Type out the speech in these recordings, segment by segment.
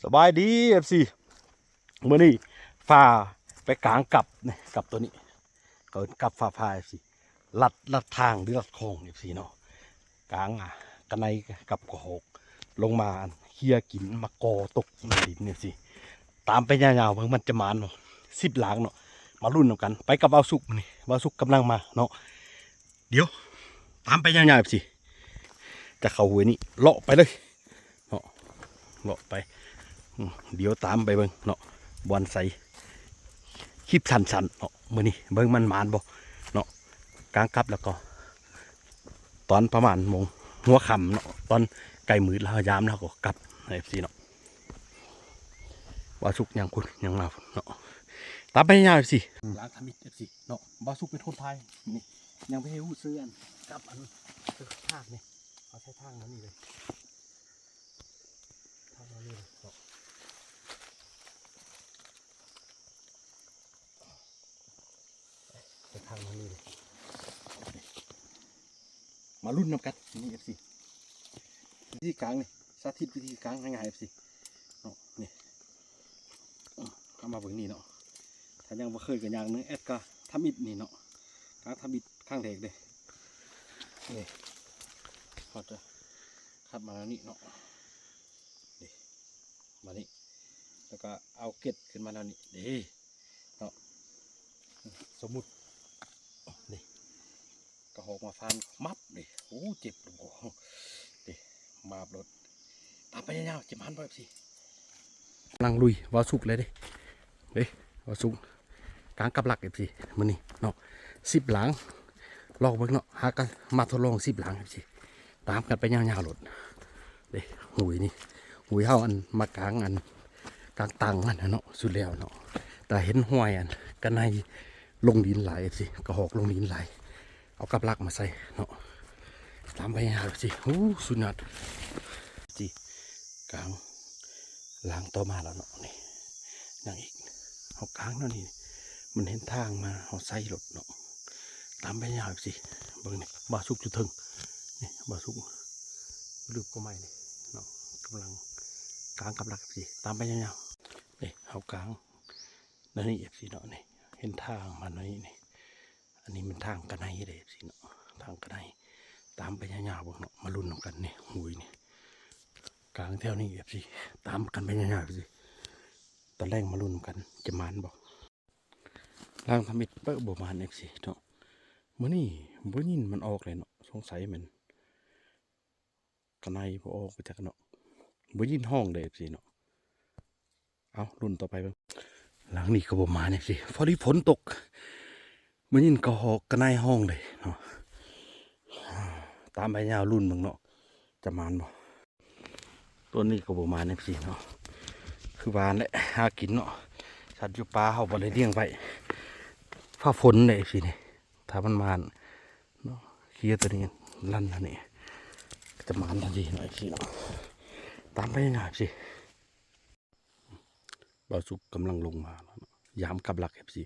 สบายดีเอฟซีเมื่อนี้ฝ่าไปกลางกับนี่กับตัวนี้ก็กับฝ่าพายสิลัดทางหรือลัดคลองเอฟซีเนาะกลางกันในกับกระหกลงมาเฮียกินมากอตกในดินเนี่ยสิตามไปยาวๆเพิ่งมันจะมาเนาะ10 หลังเนาะมารุ่นกันไปกับเอาสุกนี่เอาสุกกำลังมาเนาะเดี๋ยวตามไปยาวๆเอฟซีจะเข้าห้วยนี่เลาะไปเลยเนาะเลาะไปเดี๋ยวตามไปเบิ่งเนาะบอลใสคลิปสันๆเนาะมื้อนี้เบิ่งมันมานบ่เนาะกลางกับแล้วก็ตอนประมาณโมงหัวค่ำเนาะตอนใกล้มืดแล้วยามแล้วก็กลับใน FC เนาะว่าสุกยังคุณยังมาเนาะตามไปยาว FC ล้างทำมิด FC เนาะบ่สุกเป็นคนไทยนี่ยังไปให้ฮู้ซื้ออันกับอันทางนี่เอาใช้ทางนั้นนี่เลยทางนั้นนี่เลยเนาะทางนี้เลยมารุ่นน้ำกันนี่ FC วิธีกลางนี่สาธิตวิธีกลางง่ายๆ FC เนาะนี่เข้ามาเบิ่งนี่เนาะถ้ายังบ่เคยกันอย่างนึงแอดก็ทำอิดนี่เนาะกลางทำอิดข้างแรกเลยนี่เขาจะขับมาแล้วนี่เนาะนี่มานี่แล้วก็เอาเกล็ดขึ้นมาแล้วนี่เด้เนาะสมมุตินี่กระหอกมาฟันมับดิโอ้เจ็บโอ้ดิมาบรถตามไปยาวๆเจ็บมันไปสิลังลุยวาสุกเลยเด้วาสุกกลางกับหลักสิมันนี่เนาะ10 หลังลอกเบิ่งเนาะหากันมาทดลอง10 หลังสิตามกันไปยาวๆรถเด้หุยนี่หุยเฮาอันมากลางอันกลางตังมันเนาะสุดแล้วเนาะแต่เห็นห้วยอันกันในลงดินไหลสิกระหอกลงดินไหลเอากับลักมาใส่เนาะตามไปหาสิโอ้สุดยอดสิกลางล้างต่อมาแล้วเนาะนี่ยังอีกเอากลางเนาะนี่มันเห็นทางมาเอาใส่รถเนาะตามไปหาสิเบิ่งนี่บาสุกจุดถึงนี่บาสุกลืบก็ไม่นี่เนาะกำลังกลางกับลักสิตามไปยาวๆนี่เอากลางนั่นนี่สิเนาะนี่เห็นทางมาหน่อยนี่อันนี้มันทางกันไนเลยสิเนาะทางกันไนตามไปยาวๆเนาะมาลุ้นกันนี่หุยนี่กลางแถวนี้สิตามกันไปยาวๆสิตอนแรกมาลุ้นกันจะมานบอกล่างทำมิดเปิ้ลบมานสิเนาะมื่อนี่บ่ยินมันออกเลยเนาะสงสัยมันกันไนบ่ออกไปจากเนาะบ่ยินห้องเลยสิเนาะเอาลุ้นต่อไปบ้างหลังนี้ก็บ่มาสิพอดีฝนตกมันยินก็หอกกันในห้องเลยเนาะตามไปยาวรุ่นมึงเนาะจะมานบ่ตัวนี้ก็บ่มาเนี่ยสิเนาะคือวานแหละหากินเนาะสัตว์อยู่ป่าเขาบ่ได้เลี้ยงไปฟ้าฝนเลยสิเนี่ยถ้ามันมานเนาะเคียตัวนี้ลั่นทันนี่จะมานทันทีหน่อยสิเนาะตามไปยังไงสิบ่าวสุกกำลังลงมายามกับหลักสิ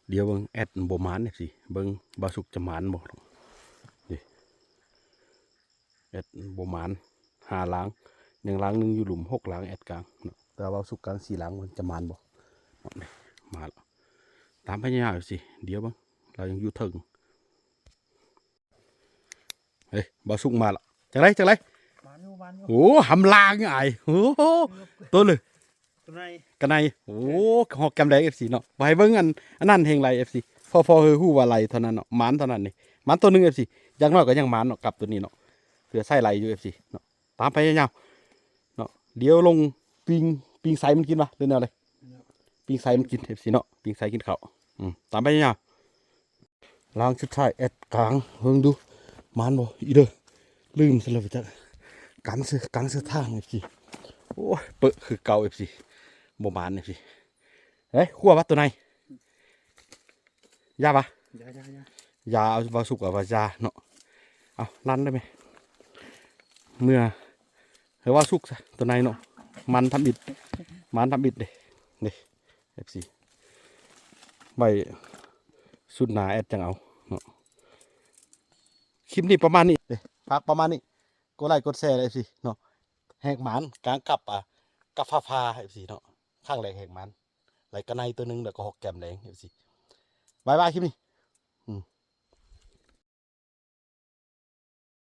เดี๋ยวเบิ่งแอดบ่มานเนี่ยสิเบิ่งบาสุกจะมานบ่นี่แอดบ่มาน5 หลังยังหลังนึงอยู่หลุม6 หลังแอดกลางแต่บาสุกกลาง4 หลังมันจะมานบ่นี่มาแล้วตามพญาสิเดี๋ยวเบิ่งเรายังอยู่ถึงเฮ้ยบาสุกมาแล้วจังไรโอ้หำลางไงโอ้ตัวเลยกันในโอ้หอกแกมแดงFCเนาะไว้เบิ่งอันนั้นเฮงไร FC พอเฮอฮู้ว่าไรเท่านั้นเนาะหมานเท่านั้นนี่หมานตัวนึง FC อย่างน้อยก็ยังหมานเนาะกับตัวนี้เนาะเผื่อใส่ไหลอยู่ FC เนาะตามไปยาวๆเนาะเดี๋ยวลงปิงไสมันกินวะหรือแนวอะไรปิงไสมันกิน FC เนาะปิงไสกินข้าวตามไปยาวๆล้างชุดท้ายแอดกลางเบิ่งดูหมานบ่อีเด้อลืมซะแล้วจ้ะกลางเสื้อทาง FC โอ้ยเปอะคือเก่า FC บ่หมาน FC เฮ้ยขั้ววัดตัวไหนยาปะยาเอาบาสุกเอาบายาเนาะเอาลั่นได้ไหมเมื่อเฮ้ยว่าสุกซะตัวไหนเนาะมันทำบิดเลยนี่FC ใบสุดหนาแอดจังเอาเนาะคลิปนี้ประมาณนี้พักประมาณนี้กดไลค์กดแชร์เลยFC เนาะแหกหมานกลางกับ กับฟ้าเอฟซีเนาะข้างแรงแห่งมันไหลกระไนตัวหนึงแล้วก็หอกแก้มแดงเอฟซีบายบายคลิปนี้